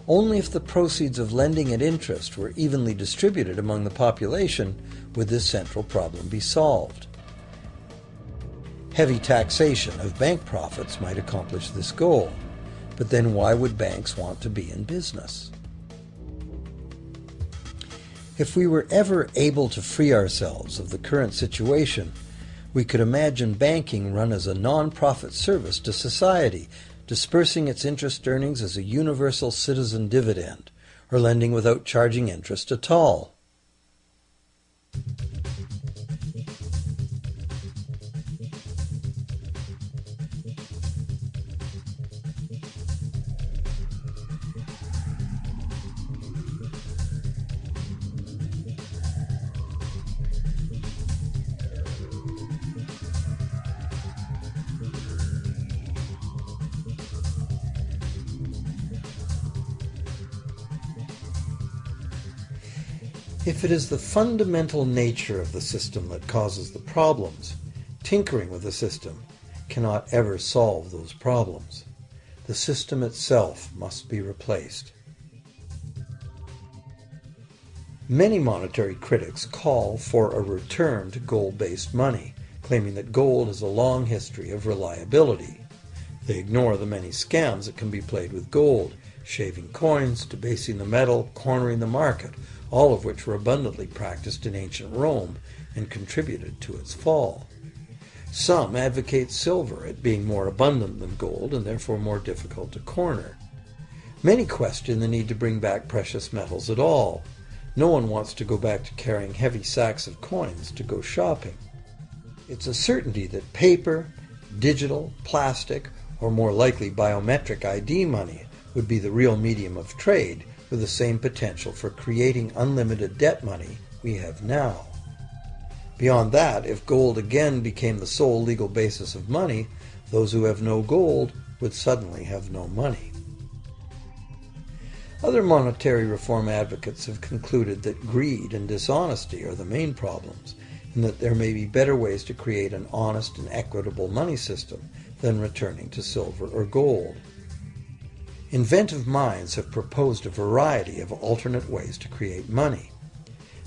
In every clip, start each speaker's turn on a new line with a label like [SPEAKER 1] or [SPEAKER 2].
[SPEAKER 1] Only if the proceeds of lending at interest were evenly distributed among the population would this central problem be solved. Heavy taxation of bank profits might accomplish this goal, but then why would banks want to be in business? If we were ever able to free ourselves of the current situation, we could imagine banking run as a non-profit service to society, dispersing its interest earnings as a universal citizen dividend, or lending without charging interest at all. If it is the fundamental nature of the system that causes the problems, tinkering with the system cannot ever solve those problems. The system itself must be replaced. Many monetary critics call for a return to gold-based money, claiming that gold has a long history of reliability. They ignore the many scams that can be played with gold, shaving coins, debasing the metal, cornering the market, all of which were abundantly practiced in ancient Rome and contributed to its fall. Some advocate silver, it being more abundant than gold and therefore more difficult to corner. Many question the need to bring back precious metals at all. No one wants to go back to carrying heavy sacks of coins to go shopping. It's a certainty that paper, digital, plastic, or more likely biometric ID money would be the real medium of trade, with the same potential for creating unlimited debt money we have now. Beyond that, if gold again became the sole legal basis of money, those who have no gold would suddenly have no money. Other monetary reform advocates have concluded that greed and dishonesty are the main problems, and that there may be better ways to create an honest and equitable money system than returning to silver or gold. Inventive minds have proposed a variety of alternate ways to create money.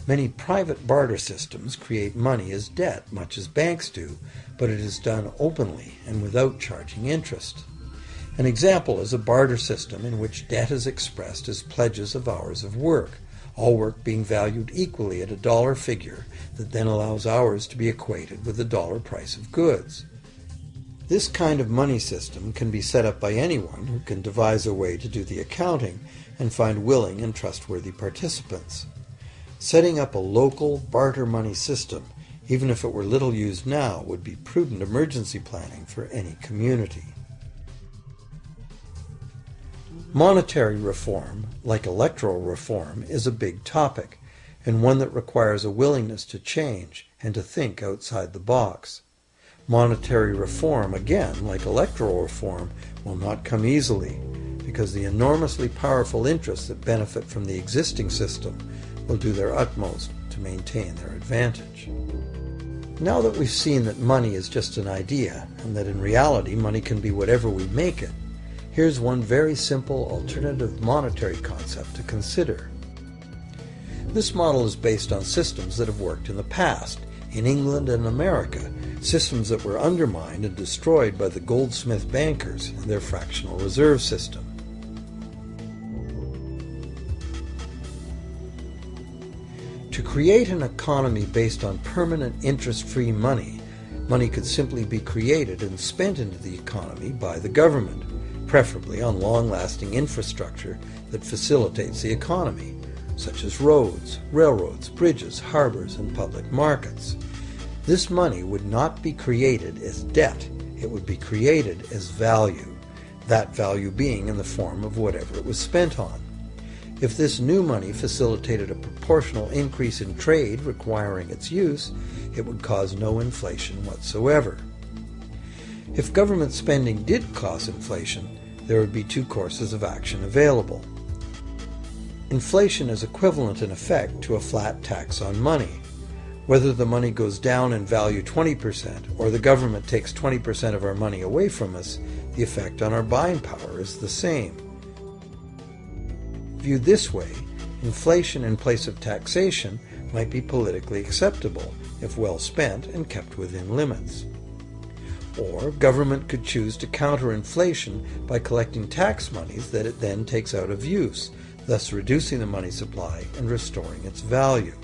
[SPEAKER 1] Many private barter systems create money as debt, much as banks do, but it is done openly and without charging interest. An example is a barter system in which debt is expressed as pledges of hours of work, all work being valued equally at a dollar figure that then allows hours to be equated with the dollar price of goods. This kind of money system can be set up by anyone who can devise a way to do the accounting and find willing and trustworthy participants. Setting up a local barter money system, even if it were little used now, would be prudent emergency planning for any community. Monetary reform, like electoral reform, is a big topic, and one that requires a willingness to change and to think outside the box. Monetary reform, again, like electoral reform, will not come easily, because the enormously powerful interests that benefit from the existing system will do their utmost to maintain their advantage. Now that we've seen that money is just an idea, and that in reality money can be whatever we make it, here's one very simple alternative monetary concept to consider. This model is based on systems that have worked in the past, in England and America, systems that were undermined and destroyed by the goldsmith bankers and their fractional reserve system. To create an economy based on permanent interest-free money, money could simply be created and spent into the economy by the government, preferably on long-lasting infrastructure that facilitates the economy, such as roads, railroads, bridges, harbors, and public markets. This money would not be created as debt, it would be created as value, that value being in the form of whatever it was spent on. If this new money facilitated a proportional increase in trade requiring its use, it would cause no inflation whatsoever. If government spending did cause inflation, there would be two courses of action available. Inflation is equivalent in effect to a flat tax on money. Whether the money goes down in value 20% or the government takes 20% of our money away from us, the effect on our buying power is the same. Viewed this way, inflation in place of taxation might be politically acceptable if well spent and kept within limits. Or government could choose to counter inflation by collecting tax monies that it then takes out of use, thus reducing the money supply and restoring its value.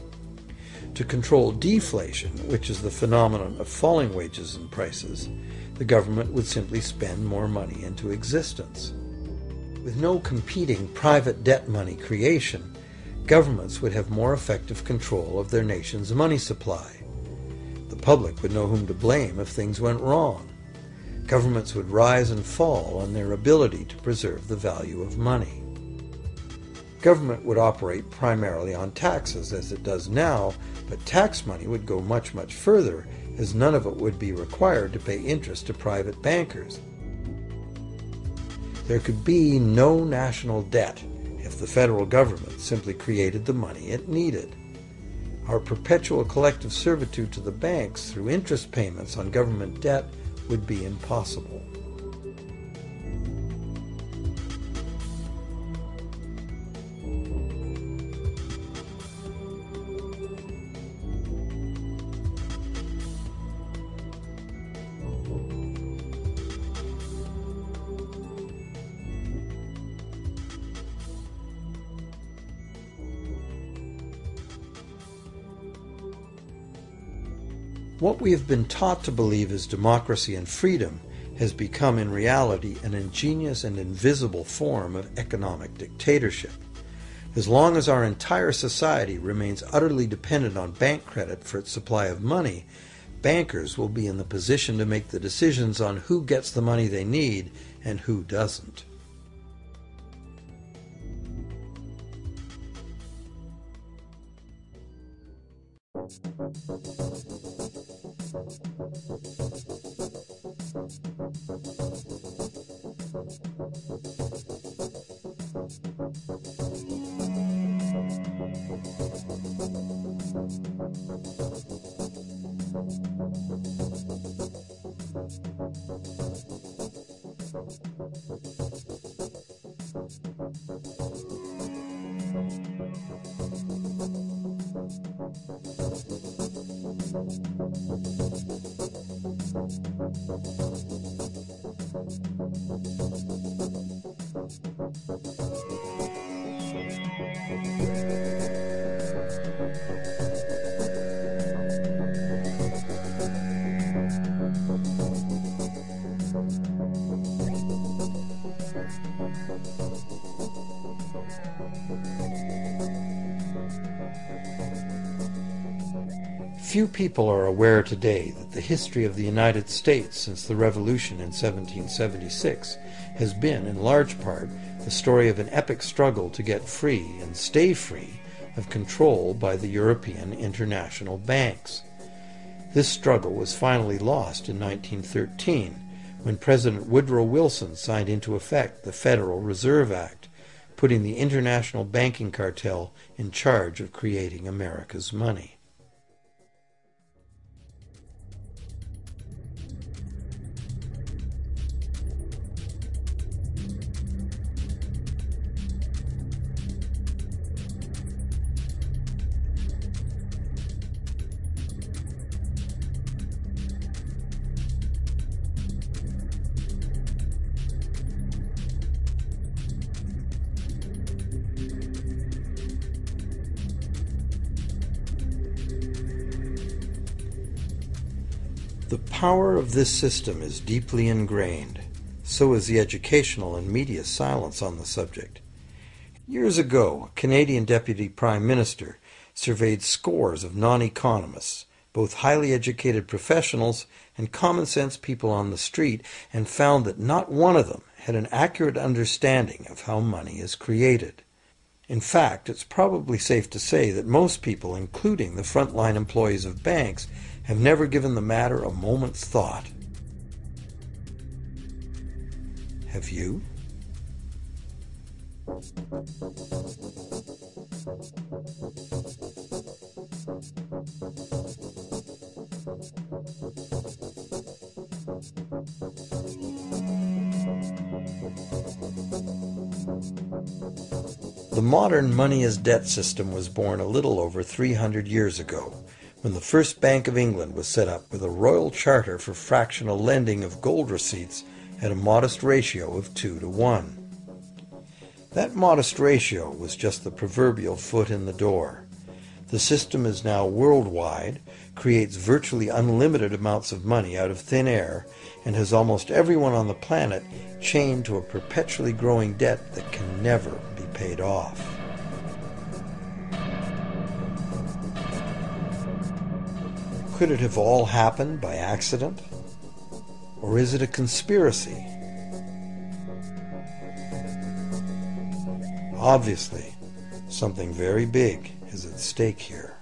[SPEAKER 1] To control deflation, which is the phenomenon of falling wages and prices, the government would simply spend more money into existence. With no competing private debt money creation, governments would have more effective control of their nation's money supply. The public would know whom to blame if things went wrong. Governments would rise and fall on their ability to preserve the value of money. Government would operate primarily on taxes, as it does now, but tax money would go much, much further, as none of it would be required to pay interest to private bankers. There could be no national debt if the federal government simply created the money it needed. Our perpetual collective servitude to the banks through interest payments on government debt would be impossible. What we have been taught to believe is democracy and freedom has become in reality an ingenious and invisible form of economic dictatorship. As long as our entire society remains utterly dependent on bank credit for its supply of money, bankers will be in the position to make the decisions on who gets the money they need and who doesn't. Few people are aware today that the history of the United States since the Revolution in 1776 has been, in large part, the story of an epic struggle to get free and stay free of control by the European international banks. This struggle was finally lost in 1913 when President Woodrow Wilson signed into effect the Federal Reserve Act, putting the international banking cartel in charge of creating America's money. The power of this system is deeply ingrained. So is the educational and media silence on the subject. Years ago, a Canadian Deputy Prime Minister surveyed scores of non-economists, both highly educated professionals and common-sense people on the street, and found that not one of them had an accurate understanding of how money is created. In fact, it's probably safe to say that most people, including the frontline employees of banks, have never given the matter a moment's thought. Have you? The modern money-as-debt system was born a little over 300 years ago, when the first Bank of England was set up with a royal charter for fractional lending of gold receipts at a modest ratio of 2 to 1. That modest ratio was just the proverbial foot in the door. The system is now worldwide, creates virtually unlimited amounts of money out of thin air, and has almost everyone on the planet chained to a perpetually growing debt that can never be paid off. Could it have all happened by accident? Or is it a conspiracy? Obviously, something very big is at stake here.